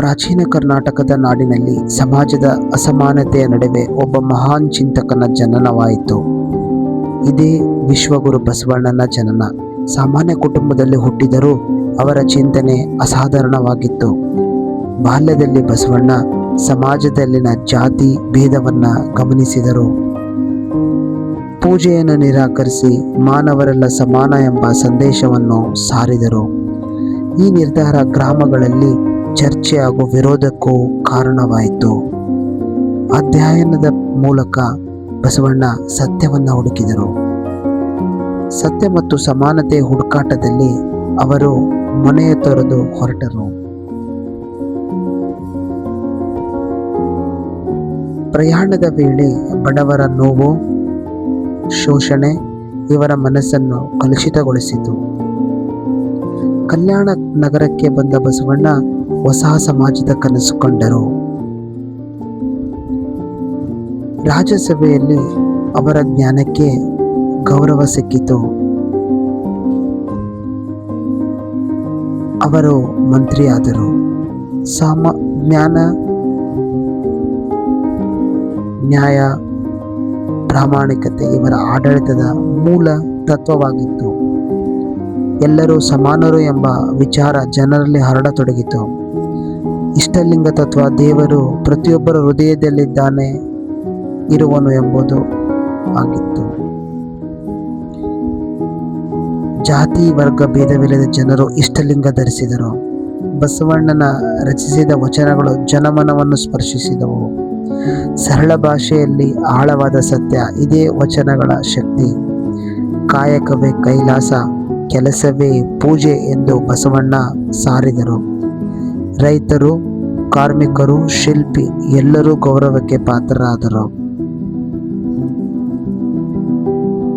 ಪ್ರಾಚೀನ ಕರ್ನಾಟಕದ ನಾಡಿನಲ್ಲಿ ಸಮಾಜದ ಅಸಮಾನತೆಯ ನಡುವೆ ಒಬ್ಬ ಮಹಾನ್ ಚಿಂತಕನ ಜನನವಾಯಿತು. ಇದೇ ವಿಶ್ವಗುರು ಬಸವಣ್ಣನ ಜನನ. ಸಾಮಾನ್ಯ ಕುಟುಂಬದಲ್ಲಿ ಹುಟ್ಟಿದರೂ ಅವರ ಚಿಂತನೆ ಅಸಾಧಾರಣವಾಗಿತ್ತು. ಬಾಲ್ಯದಲ್ಲಿ ಬಸವಣ್ಣ ಸಮಾಜದಲ್ಲಿನ ಜಾತಿ ಭೇದವನ್ನ ಗಮನಿಸಿದರು. ಪೂಜೆಯನ್ನು ನಿರಾಕರಿಸಿ ಮಾನವರೆಲ್ಲ ಸಮಾನ ಎಂಬ ಸಂದೇಶವನ್ನು ಸಾರಿದರು. ಈ ನಿರ್ಧಾರ ಗ್ರಾಮಗಳಲ್ಲಿ ಚರ್ಚೆ ಹಾಗೂ ವಿರೋಧಕ್ಕೂ ಕಾರಣವಾಯಿತು. ಅಧ್ಯಯನದ ಮೂಲಕ ಬಸವಣ್ಣ ಸತ್ಯವನ್ನು ಹುಡುಕಿದರು. ಸತ್ಯ ಮತ್ತು ಸಮಾನತೆ ಹುಡುಕಾಟದಲ್ಲಿ ಅವರು ಮನೆಯ ತೊರೆದು ಹೊರಟರು. ಪ್ರಯಾಣದ ವೇಳೆ ಬಡವರ ನೋವು, ಶೋಷಣೆ ಇವರ ಮನಸ್ಸನ್ನು ಕಲುಷಿತಗೊಳಿಸಿತು. ಕಲ್ಯಾಣ ನಗರಕ್ಕೆ ಬಂದ ಬಸವಣ್ಣ ಹೊಸ ಸಮಾಜದ ಕನಸು ಕಂಡರು. ರಾಜ್ಯಸಭೆಯಲ್ಲಿ ಅವರ ಜ್ಞಾನಕ್ಕೆ ಗೌರವ ಸಿಕ್ಕಿತು. ಅವರು ಮಂತ್ರಿಯಾದರು. ಜ್ಞಾನ, ನ್ಯಾಯ, ಪ್ರಾಮಾಣಿಕತೆ ಇವರ ಆಡಳಿತದ ಮೂಲ ತತ್ವವಾಗಿತ್ತು. ಎಲ್ಲರೂ ಸಮಾನರು ಎಂಬ ವಿಚಾರ ಜನರಲ್ಲಿ ಹರಡತೊಡಗಿತು. ಇಷ್ಟಲಿಂಗ ತತ್ವ, ದೇವರು ಪ್ರತಿಯೊಬ್ಬರ ಹೃದಯದಲ್ಲಿದ್ದಾನೆ, ಇರುವನು ಎಂಬುದು ಆಗಿತ್ತು. ಜಾತಿ ವರ್ಗ ಭೇದವಿಲ್ಲದ ಜನರು ಇಷ್ಟಲಿಂಗ ಧರಿಸಿದರು. ಬಸವಣ್ಣನ ರಚಿಸಿದ ವಚನಗಳು ಜನಮನವನ್ನು ಸ್ಪರ್ಶಿಸಿದವು. ಸರಳ ಭಾಷೆಯಲ್ಲಿ ಆಳವಾದ ಸತ್ಯ. ಇದೇ ವಚನಗಳ ಶಕ್ತಿ. ಕಾಯಕವೇ ಕೈಲಾಸ, ಕೆಲಸವೇ ಪೂಜೆ ಎಂದು ಬಸವಣ್ಣ ಸಾರಿದರು. ರೈತರು, ಕಾರ್ಮಿಕರು, ಶಿಲ್ಪಿ ಎಲ್ಲರೂ ಗೌರವಕ್ಕೆ ಪಾತ್ರರಾದರು.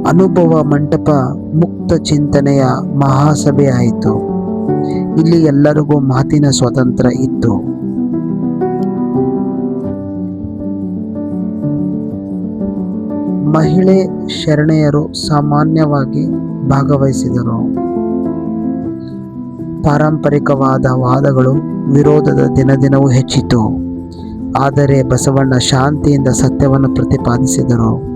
ಅನುಭವ ಮಂಟಪ ಮುಕ್ತ ಚಿಂತನೆಯ ಮಹಾಸಭೆಯಾಯಿತು. ಇಲ್ಲಿ ಎಲ್ಲರಿಗೂ ಮಾತಿನ ಸ್ವಾತಂತ್ರ್ಯ ಇತ್ತು. ಮಹಿಳೆ ಶರಣೆಯರು ಸಾಮಾನ್ಯವಾಗಿ ಭಾಗವಹಿಸಿದರು. ಪಾರಂಪರಿಕವಾದ ವಾದಗಳು, ವಿರೋಧದ ದಿನದಿನವೂ ಹೆಚ್ಚಿತು. ಆದರೆ ಬಸವಣ್ಣ ಶಾಂತಿಯಿಂದ ಸತ್ಯವನ್ನು ಪ್ರತಿಪಾದಿಸಿದರು.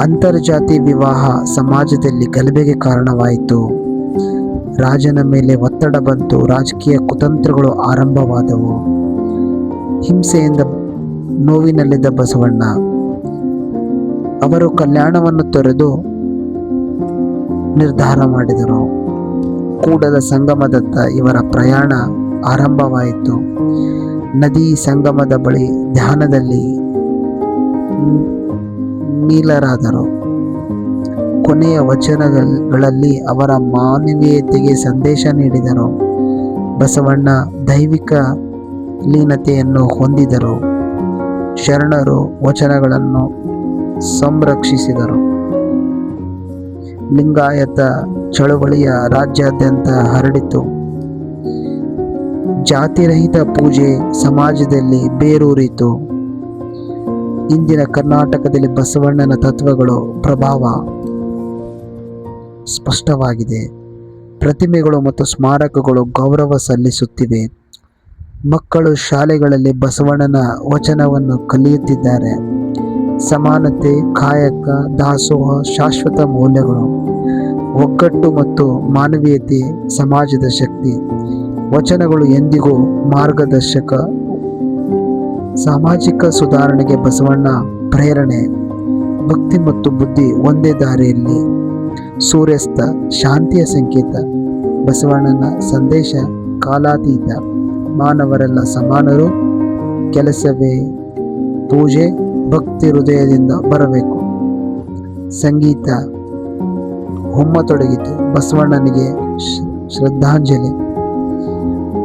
ಅಂತರ್ಜಾತಿ ವಿವಾಹ ಸಮಾಜದಲ್ಲಿ ಗಲಭೆಗೆ ಕಾರಣವಾಯಿತು. ರಾಜನ ಮೇಲೆ ಒತ್ತಡ ಬಂತು. ರಾಜಕೀಯ ಕುತಂತ್ರಗಳು ಆರಂಭವಾದವು. ಹಿಂಸೆಯಿಂದ ನೋವಿನಲ್ಲಿದ್ದ ಬಸವಣ್ಣ ಅವರು ಕಲ್ಯಾಣವನ್ನು ತೊರೆದು ನಿರ್ಧಾರ ಮಾಡಿದರು. ಕೂಡಲ ಸಂಗಮದತ್ತ ಇವರ ಪ್ರಯಾಣ ಆರಂಭವಾಯಿತು. ನದಿ ಸಂಗಮದ ಬಳಿ ಧ್ಯಾನದಲ್ಲಿ ನೀಲರಾದರು. ಕೊನೆಯ ವಚನಗಳಲ್ಲಿ ಅವರ ಮಾನವೀಯತೆಗೆ ಸಂದೇಶ ನೀಡಿದರು. ಬಸವಣ್ಣ ದೈವಿಕ ಲೀನತೆಯನ್ನು ಹೊಂದಿದರು. ಶರಣರು ವಚನಗಳನ್ನು ಸಂರಕ್ಷಿಸಿದರು. ಲಿಂಗಾಯತ ಚಳವಳಿಯ ರಾಜ್ಯಾದ್ಯಂತ ಹರಡಿತು. ಜಾತಿರಹಿತ ಪೂಜೆ ಸಮಾಜದಲ್ಲಿ ಬೇರೂರಿತು. ಇಂದಿನ ಕರ್ನಾಟಕದಲ್ಲಿ ಬಸವಣ್ಣನ ತತ್ವಗಳು ಪ್ರಭಾವ ಸ್ಪಷ್ಟವಾಗಿದೆ. ಪ್ರತಿಮೆಗಳು ಮತ್ತು ಸ್ಮಾರಕಗಳು ಗೌರವ ಸಲ್ಲಿಸುತ್ತಿವೆ. ಮಕ್ಕಳು ಶಾಲೆಗಳಲ್ಲಿ ಬಸವಣ್ಣನ ವಚನವನ್ನು ಕಲಿಯುತ್ತಿದ್ದಾರೆ. ಸಮಾನತೆ, ಕಾಯಕ, ದಾಸೋಹ, ಶಾಶ್ವತ ಮೌಲ್ಯಗಳು, ಒಗ್ಗಟ್ಟು ಮತ್ತು ಮಾನವೀಯತೆ ಸಮಾಜದ ಶಕ್ತಿ. ವಚನಗಳು ಎಂದಿಗೂ ಮಾರ್ಗದರ್ಶಕ. ಸಾಮಾಜಿಕ ಸುಧಾರಣೆಗೆ ಬಸವಣ್ಣ ಪ್ರೇರಣೆ. ಭಕ್ತಿ ಮತ್ತು ಬುದ್ಧಿ ಒಂದೇ ದಾರಿಯಲ್ಲಿ. ಸೂರ್ಯಾಸ್ತ ಶಾಂತಿಯ ಸಂಕೇತ. ಬಸವಣ್ಣನ ಸಂದೇಶ ಕಾಲಾತೀತ. ಮಾನವರೆಲ್ಲ ಸಮಾನರು. ಕೆಲಸವೇ ಪೂಜೆ. ಭಕ್ತಿ ಹೃದಯದಿಂದ ಬರಬೇಕು. ಸಂಗೀತ ಹೊಮ್ಮತೊಡಗಿತು. ಬಸವಣ್ಣನಿಗೆ ಶ್ರದ್ಧಾಂಜಲಿ.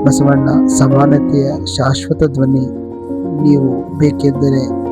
ಬಸವಣ್ಣ ಸಮಾನತೆಯ ಶಾಶ್ವತ ಧ್ವನಿ. ನೀವು ಬೇಕೆಂದರೆ